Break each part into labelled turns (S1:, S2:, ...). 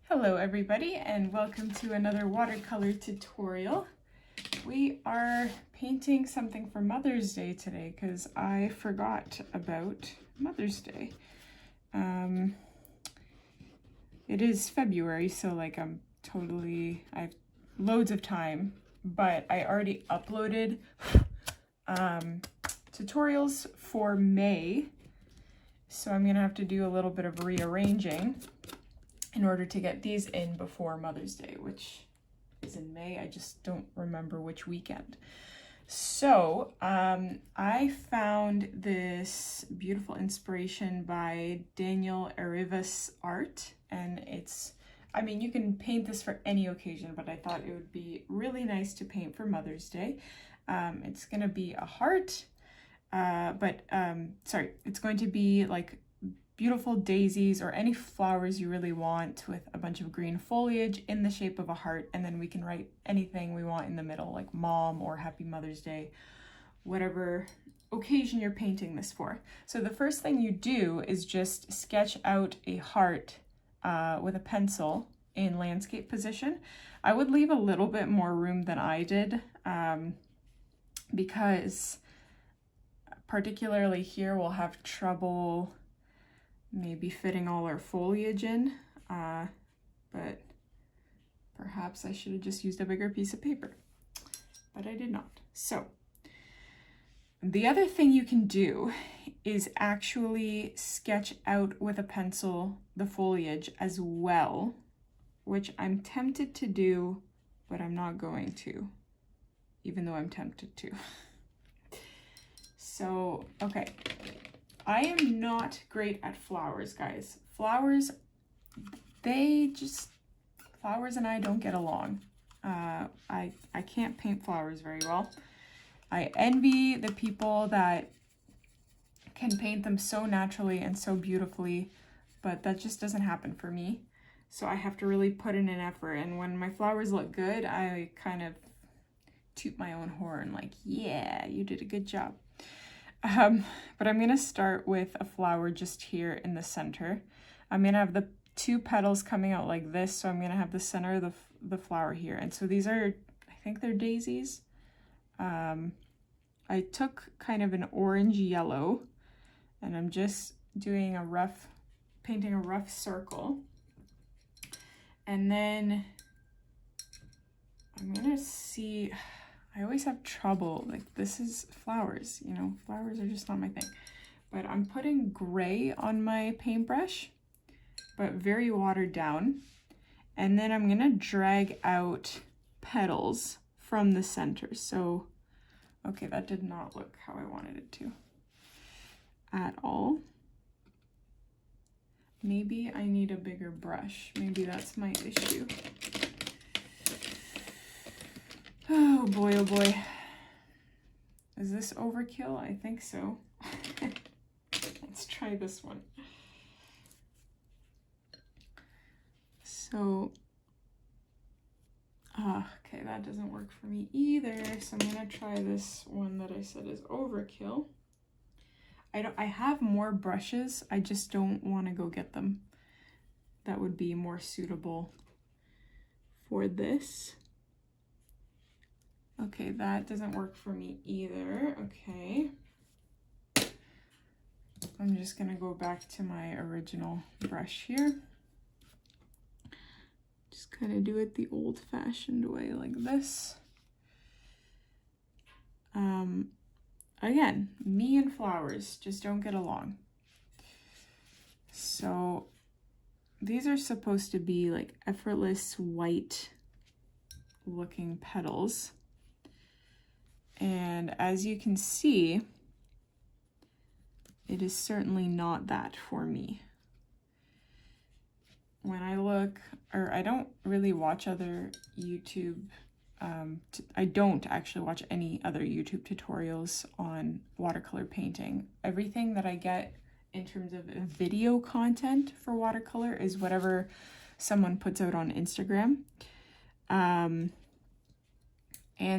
S1: Hello everybody and welcome to another watercolor tutorial. We are painting something for Mother's Day today because I forgot about Mother's Day. It is February, so I have loads of time, but I already uploaded tutorials for May, so I'm gonna have to do a little bit of rearranging in order to get these in before Mother's Day, which is in May. I just don't remember which weekend. So I found this beautiful inspiration by Daniel Arrivas Art, and you can paint this for any occasion, but I thought it would be really nice to paint for Mother's Day. It's gonna be a heart, it's going to be like beautiful daisies or any flowers you really want with a bunch of green foliage in the shape of a heart, and then we can write anything we want in the middle, like Mom or Happy Mother's Day, whatever occasion you're painting this for. So the first thing you do is just sketch out a heart with a pencil in landscape position. I would leave a little bit more room than I did because particularly here we'll have trouble maybe fitting all our foliage in, but perhaps I should have just used a bigger piece of paper, but I did not. So the other thing you can do is actually sketch out with a pencil the foliage as well, which I'm tempted to do, but I'm not going to, even though I'm tempted to. So, okay. I am not great at flowers, guys. Flowers and I don't get along. I can't paint flowers very well. I envy the people that can paint them so naturally and so beautifully, but that just doesn't happen for me. So I have to really put in an effort, and when my flowers look good, I kind of toot my own horn, like, yeah, you did a good job. But I'm going to start with a flower just here in the center. I'm going to have the two petals coming out like this, so I'm going to have the center of the flower here. And so these are, I think they're daisies. I took kind of an orange yellow, and I'm just doing painting a rough circle. And then I'm going to see... I always have trouble, like this is flowers, you know, flowers are just not my thing. But I'm putting gray on my paintbrush, but very watered down. And then I'm gonna drag out petals from the center. So, okay, that did not look how I wanted it to at all. Maybe I need a bigger brush. Maybe that's my issue. Oh boy, oh boy. Is this overkill? I think so. Let's try this one. So, okay, that doesn't work for me either. So I'm gonna try this one that I said is overkill. I have more brushes. I just don't want to go get them. That would be more suitable for this. Okay, that doesn't work for me either. Okay. I'm just gonna go back to my original brush here. Just kind of do it the old-fashioned way like this. Again, me and flowers just don't get along. So these are supposed to be like effortless white looking petals. And as you can see, it is certainly not that for me. When I look, or I don't really watch other YouTube, I don't actually watch any other YouTube tutorials on watercolor painting. Everything that I get in terms of video content for watercolor is whatever someone puts out on Instagram. And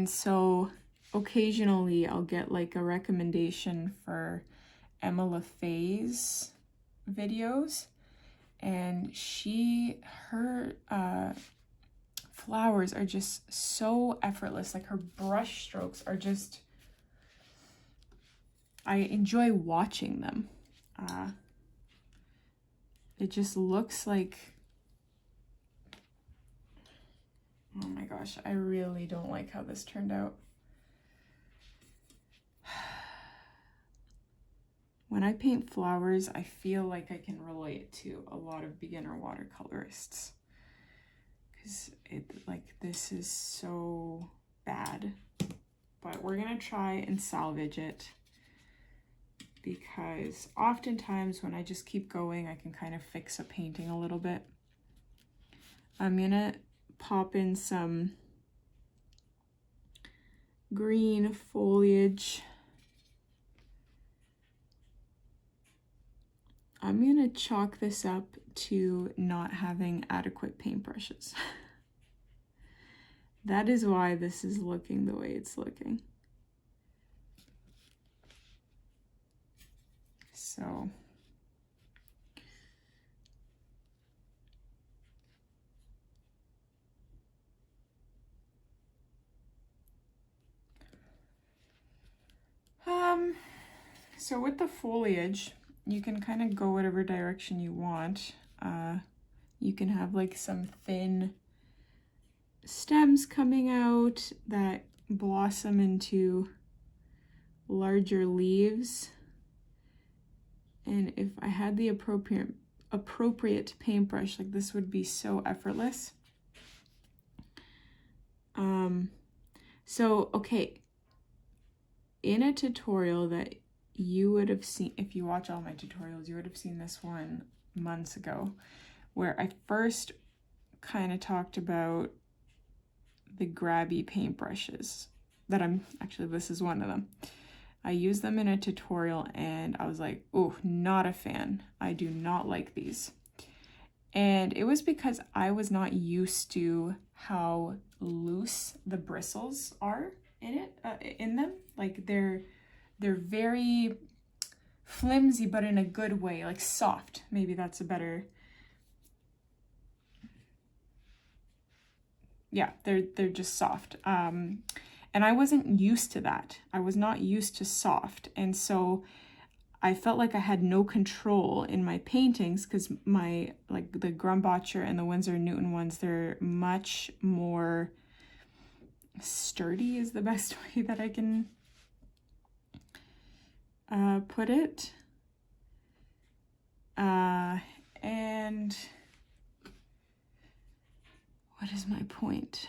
S1: so occasionally I'll get like a recommendation for Emma LaFay's videos, and flowers are just so effortless. Like her brush strokes are just, I enjoy watching them. It just looks like, oh my gosh, I really don't like how this turned out. When I paint flowers, I feel like I can relate to a lot of beginner watercolorists. Because this is so bad. But we're gonna try and salvage it, because oftentimes when I just keep going, I can kind of fix a painting a little bit. I'm gonna pop in some green foliage. I'm gonna chalk this up to not having adequate paintbrushes. That is why this is looking the way it's looking. So so with the foliage, you can kind of go whatever direction you want. You can have like some thin stems coming out that blossom into larger leaves. And if I had the appropriate paintbrush, like this would be so effortless. So okay, in a tutorial that you would have seen, if you watch all my tutorials, you would have seen this one months ago, where I first kind of talked about the grabby paintbrushes that this is one of them. I used them in a tutorial and I was like, oh, not a fan. I do not like these. And it was because I was not used to how loose the bristles are in them. Like they're very flimsy, but in a good way, like soft. Maybe that's a better, yeah, they're just soft. And I wasn't used to that. I was not used to soft. And so I felt like I had no control in my paintings, because my, like the Grumbacher and the Winsor & Newton ones, they're much more sturdy is the best way that I can put it. And what is my point?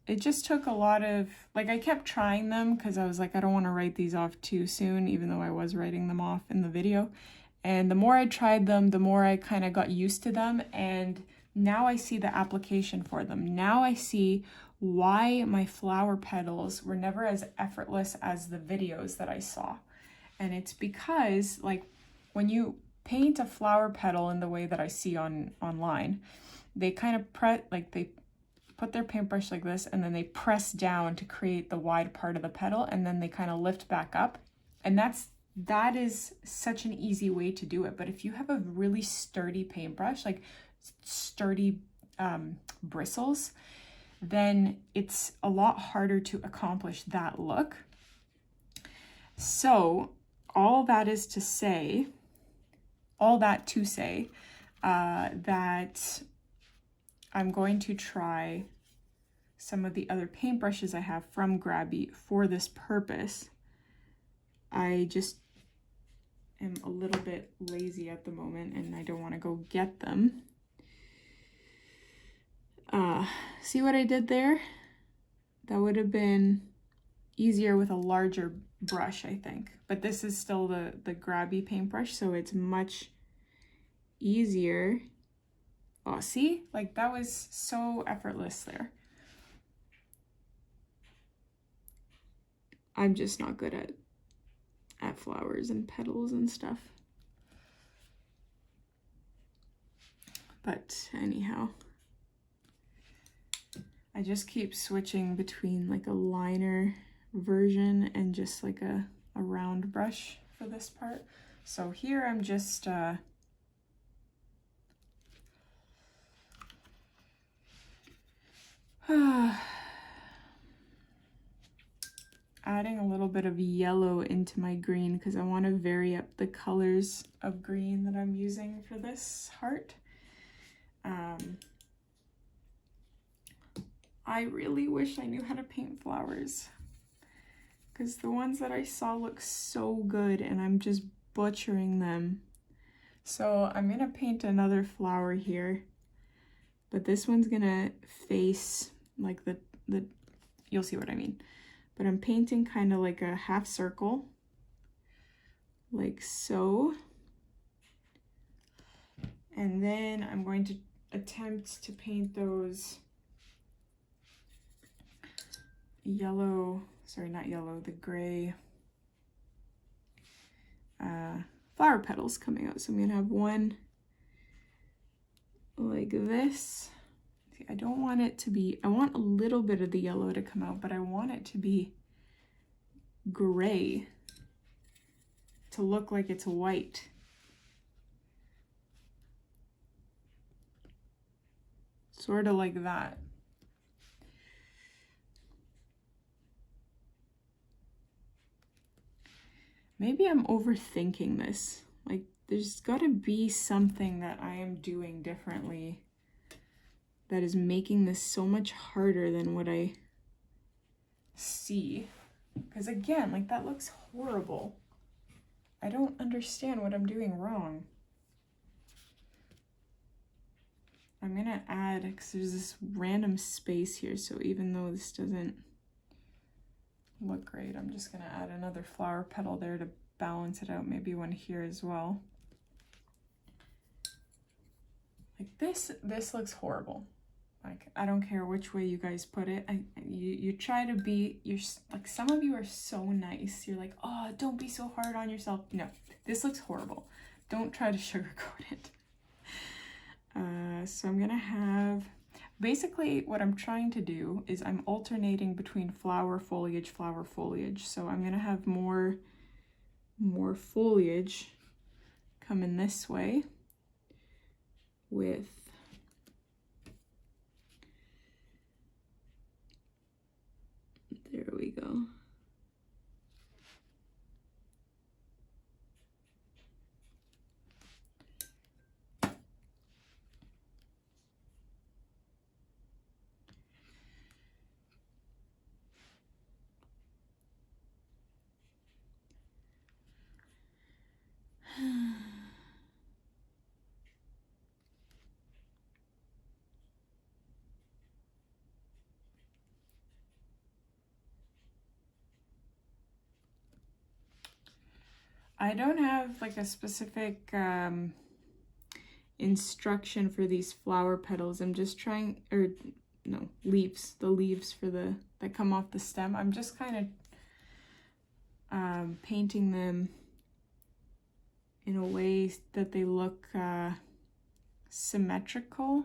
S1: It just took a lot of, like, I kept trying them because I was like, I don't want to write these off too soon, even though I was writing them off in the video. And the more I tried them, the more I kind of got used to them. And now I see the application for them. Now I see why my flower petals were never as effortless as the videos that I saw. And it's because, like, when you paint a flower petal in the way that I see online, they kind of they put their paintbrush like this, and then they press down to create the wide part of the petal, and then they kind of lift back up. And that is such an easy way to do it. But if you have a really sturdy paintbrush, like sturdy bristles, then it's a lot harder to accomplish that look. So all that to say that I'm going to try some of the other paintbrushes I have from Grabby for this purpose. I just am a little bit lazy at the moment and I don't want to go get them. See what I did there? That would have been easier with a larger brush, I think. But this is still the Grabby paintbrush, so it's much easier. Oh, see? Like, that was so effortless there. I'm just not good at flowers and petals and stuff. But anyhow, I just keep switching between like a liner version and just like a round brush for this part. So here I'm just Adding a little bit of yellow into my green because I want to vary up the colors of green that I'm using for this heart. I really wish I knew how to paint flowers because the ones that I saw look so good and I'm just butchering them. So I'm gonna paint another flower here, but this one's gonna face like the you'll see what I mean. But I'm painting kind of like a half circle, like so. And then I'm going to attempt to paint those yellow, sorry, not yellow, the gray flower petals coming out. So I'm gonna have one like this. See, I don't want it to be, I want a little bit of the yellow to come out, but I want it to be gray to look like it's white. Sort of like that. Maybe I'm overthinking this. Like, there's gotta be something that I am doing differently that is making this so much harder than what I see. Because again, like, that looks horrible. I don't understand what I'm doing wrong. I'm gonna add, because there's this random space here, so even though this doesn't look great, I'm just gonna add another flower petal there to balance it out, maybe one here as well. Like this looks horrible. Like, I don't care which way you guys put it. You try to be, like, some of you are so nice. You're like, oh, don't be so hard on yourself. No, this looks horrible. Don't try to sugarcoat it. So I'm gonna have, basically what I'm trying to do is I'm alternating between flower, foliage. So I'm gonna have more foliage coming this way with there we go. I don't have like a specific instruction for these flower petals. I'm just trying, or no, leaves, the leaves for the that come off the stem. I'm just kind of painting them in a way that they look symmetrical.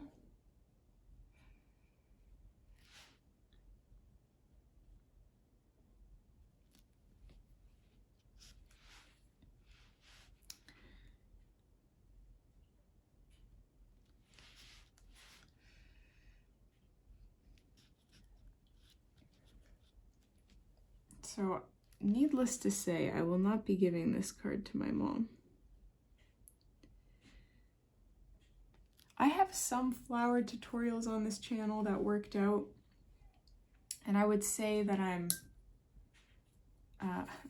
S1: So, needless to say, I will not be giving this card to my mom. I have some flower tutorials on this channel that worked out, and I would say that I'm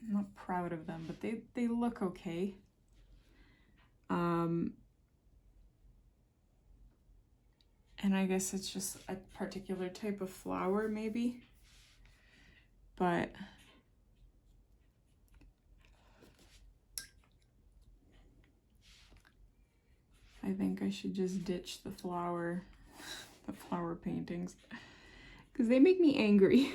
S1: not proud of them, but they look okay. And I guess it's just a particular type of flower, maybe. But I think I should just ditch the flower paintings, because they make me angry.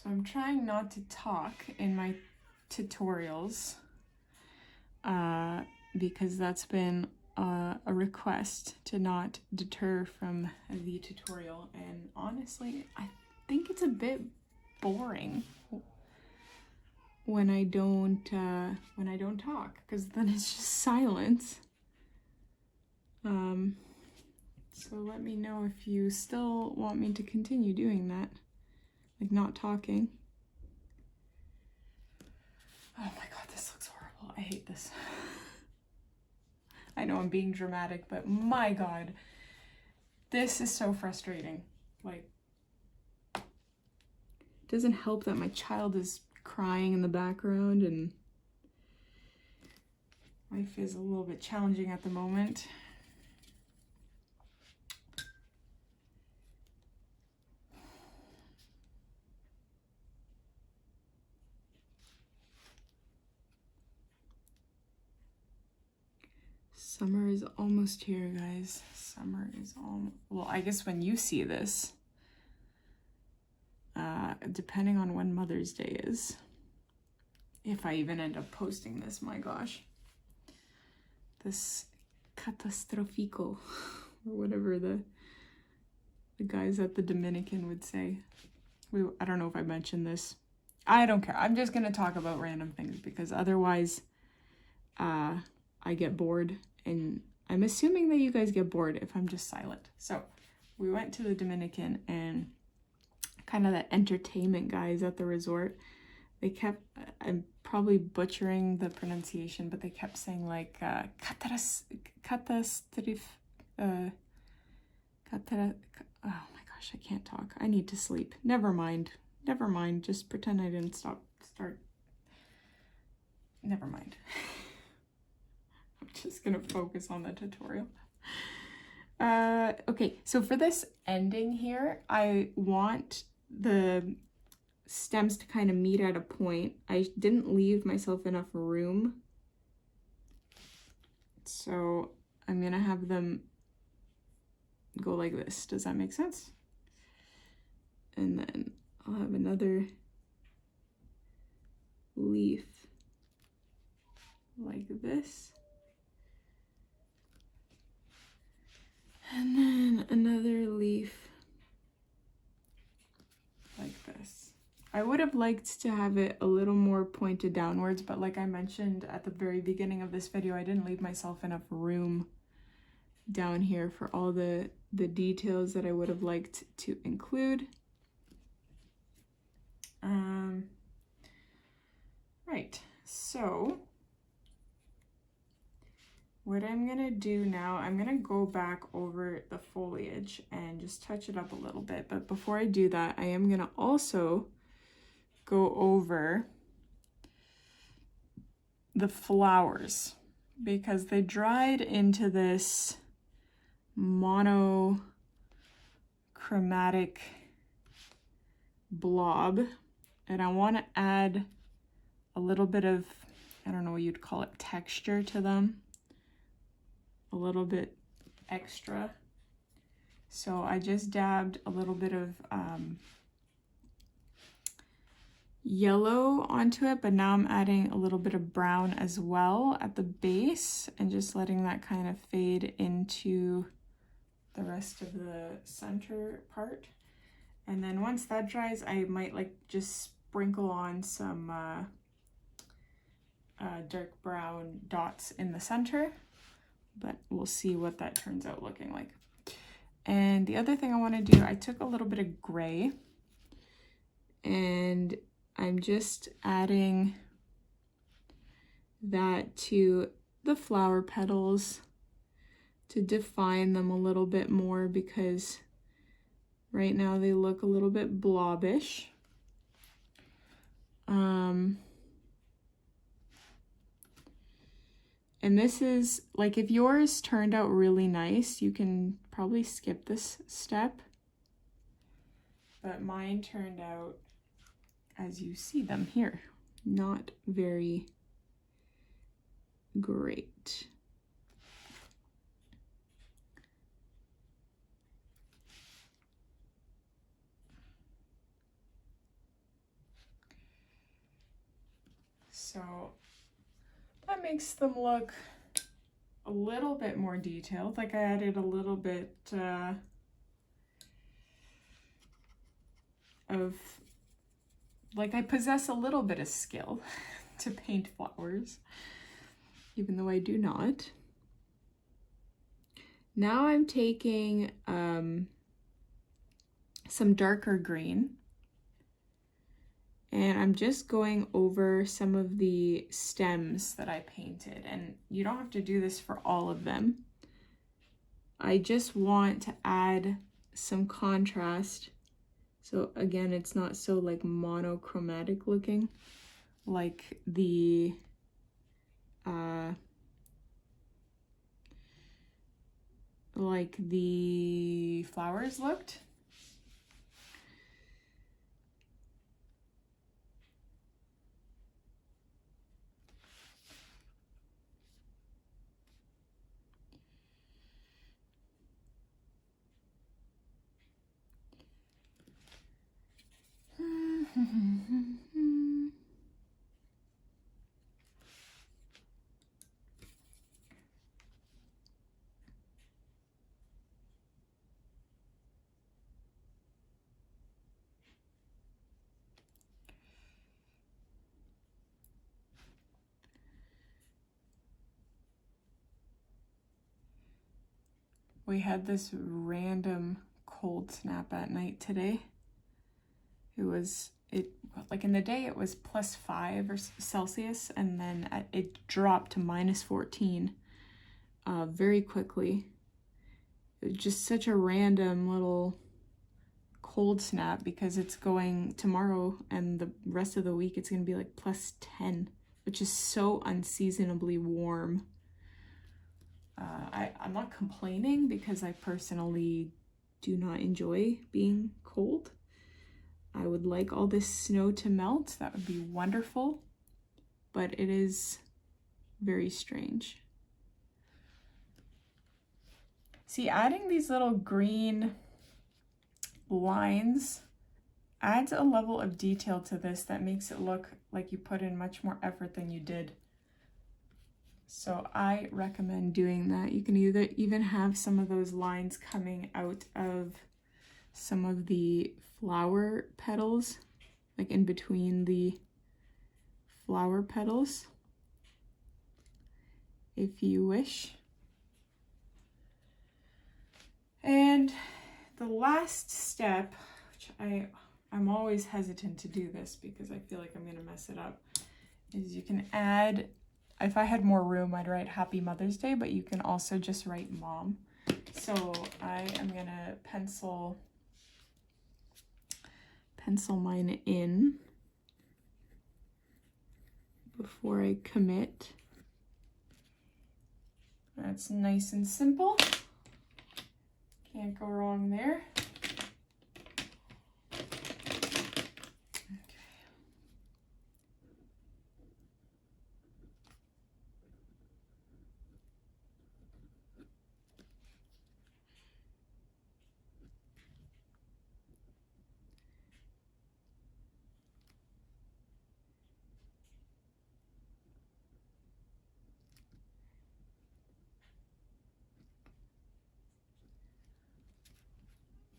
S1: So I'm trying not to talk in my tutorials because that's been a request to not deter from the tutorial, and honestly I think it's a bit boring when I don't talk, because then it's just silence. So let me know if you still want me to continue doing that, like not talking. Oh my god, this looks horrible. I hate this. I know I'm being dramatic, but my god, this is so frustrating. Like, it doesn't help that my child is crying in the background and life is a little bit challenging at the moment. Summer is almost here, guys. Summer is almost, well, I guess when you see this, depending on when Mother's Day is, if I even end up posting this, my gosh. This catastrofico, or whatever the guys at the Dominican would say. I don't know if I mentioned this. I don't care. I'm just going to talk about random things because otherwise I get bored, and I'm assuming that you guys get bored if I'm just silent. So we went to the Dominican, and kind of the entertainment guys at the resort, they kept, I'm probably butchering the pronunciation, but they kept saying like oh my gosh, I can't talk. I need to sleep. Never mind. Just pretend I didn't start. Never mind. I'm just gonna focus on the tutorial. Okay, so for this ending here, I want the stems to kind of meet at a point. I didn't leave myself enough room, so I'm gonna have them go like this. Does that make sense? And then I'll have another leaf like this, and then another leaf like this. I would have liked to have it a little more pointed downwards, but like I mentioned at the very beginning of this video, I didn't leave myself enough room down here for all the details that I would have liked to include. Right, so what I'm gonna do now, I'm gonna go back over the foliage and just touch it up a little bit. But before I do that, I am gonna also go over the flowers because they dried into this monochromatic blob, and I want to add a little bit of, I don't know what you'd call it, texture to them, a little bit extra. So I just dabbed a little bit of yellow onto it, but now I'm adding a little bit of brown as well at the base and just letting that kind of fade into the rest of the center part. And then once that dries, I might like just sprinkle on some dark brown dots in the center, but we'll see what that turns out looking like. And the other thing I want to do, I took a little bit of gray and I'm just adding that to the flower petals to define them a little bit more, because right now they look a little bit blobbish. And this is, like, if yours turned out really nice, you can probably skip this step. But mine turned out, as you see them here, not very great. So that makes them look a little bit more detailed. Like I added a little bit of, like I possess a little bit of skill to paint flowers, even though I do not. Now I'm taking some darker green, and I'm just going over some of the stems that I painted. And you don't have to do this for all of them. I just want to add some contrast. So again, it's not so like monochromatic looking like the flowers looked. We had this random cold snap at night today. Like in the day it was +5 or Celsius, and then it dropped to -14 very quickly. It was just such a random little cold snap because it's going tomorrow and the rest of the week it's going to be like +10, which is so unseasonably warm. I'm not complaining because I personally do not enjoy being cold. I would like all this snow to melt. That would be wonderful, but it is very strange. See, adding these little green lines adds a level of detail to this that makes it look like you put in much more effort than you did. So I recommend doing that. You can either even have some of those lines coming out of some of the flower petals, like in between the flower petals, if you wish. And the last step, which I'm always hesitant to do this because I feel like I'm gonna mess it up, is you can add, if I had more room, I'd write Happy Mother's Day, but you can also just write Mom. So I am gonna pencil mine in before I commit. That's nice and simple. Can't go wrong there.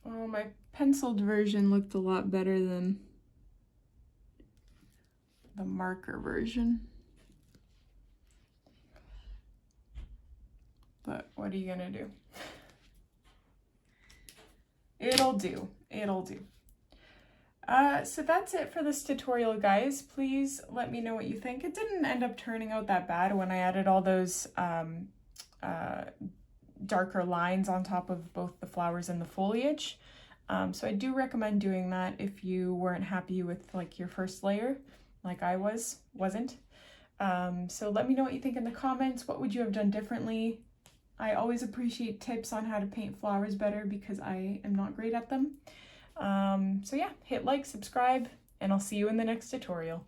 S1: Oh, my penciled version looked a lot better than the marker version. But what are you gonna do? It'll do. It'll do. So that's it for this tutorial, guys. Please let me know what you think. It didn't end up turning out that bad when I added all those darker lines on top of both the flowers and the foliage. So I do recommend doing that if you weren't happy with like your first layer, like I wasn't. So let me know what you think in the comments. What would you have done differently? I always appreciate tips on how to paint flowers better because I am not great at them. So yeah, hit like, subscribe, and I'll see you in the next tutorial.